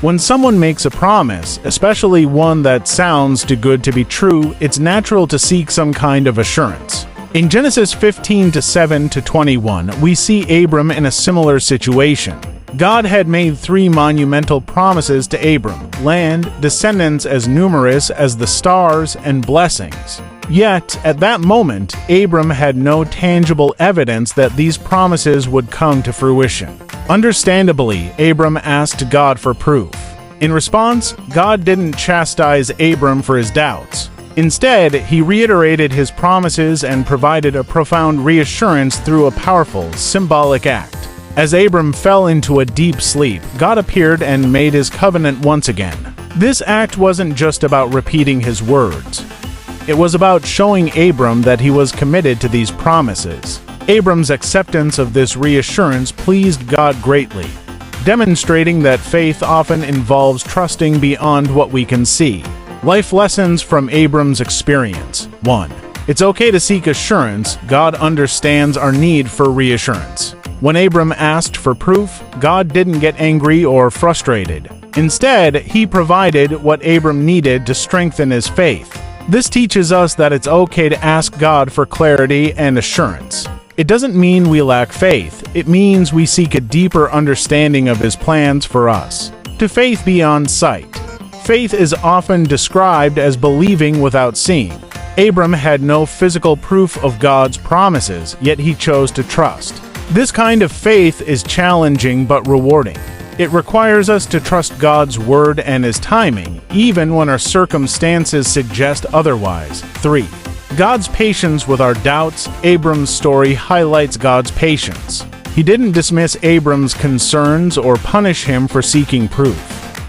When someone makes a promise, especially one that sounds too good to be true, it's natural to seek some kind of assurance. In Genesis 15:7-21, we see Abram in a similar situation. God had made 3 monumental promises to Abram: land, descendants as numerous as the stars, and blessings. Yet, at that moment, Abram had no tangible evidence that these promises would come to fruition. Understandably, Abram asked God for proof. In response, God didn't chastise Abram for his doubts. Instead, he reiterated his promises and provided a profound reassurance through a powerful, symbolic act. As Abram fell into a deep sleep, God appeared and made his covenant once again. This act wasn't just about repeating his words. It was about showing Abram that he was committed to these promises. Abram's acceptance of this reassurance pleased God greatly, demonstrating that faith often involves trusting beyond what we can see. Life lessons from Abram's experience. 1. It's okay to seek assurance. God understands our need for reassurance. When Abram asked for proof, God didn't get angry or frustrated. Instead, he provided what Abram needed to strengthen his faith. This teaches us that it's okay to ask God for clarity and assurance. It doesn't mean we lack faith. It means we seek a deeper understanding of his plans for us. To faith beyond sight. Faith is often described as believing without seeing. Abram had no physical proof of God's promises, yet he chose to trust. This kind of faith is challenging but rewarding. It requires us to trust God's word and his timing, even when our circumstances suggest otherwise. 3. God's patience with our doubts. Abram's story highlights God's patience. He didn't dismiss Abram's concerns or punish him for seeking proof.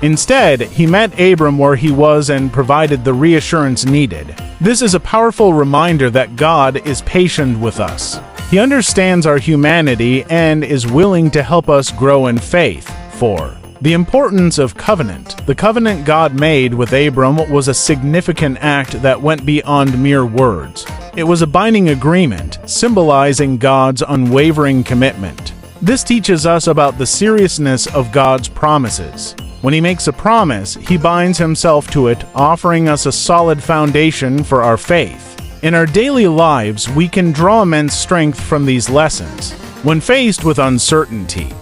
Instead, he met Abram where he was and provided the reassurance needed. This is a powerful reminder that God is patient with us. He understands our humanity and is willing to help us grow in faith. 4. The importance of covenant. The covenant God made with Abram was a significant act that went beyond mere words. It was a binding agreement, symbolizing God's unwavering commitment. This teaches us about the seriousness of God's promises. When he makes a promise, he binds himself to it, offering us a solid foundation for our faith. In our daily lives, we can draw immense strength from these lessons. When faced with uncertainty,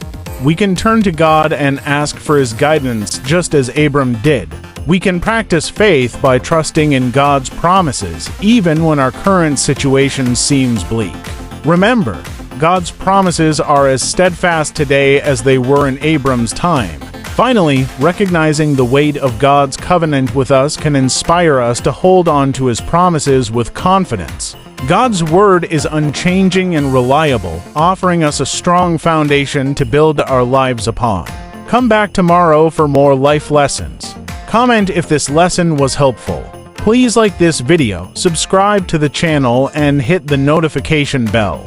we can turn to God and ask for his guidance just as Abram did. We can practice faith by trusting in God's promises, even when our current situation seems bleak. Remember, God's promises are as steadfast today as they were in Abram's time. Finally, recognizing the weight of God's covenant with us can inspire us to hold on to his promises with confidence. God's word is unchanging and reliable, offering us a strong foundation to build our lives upon. Come back tomorrow for more life lessons. Comment if this lesson was helpful. Please like this video, subscribe to the channel, and hit the notification bell.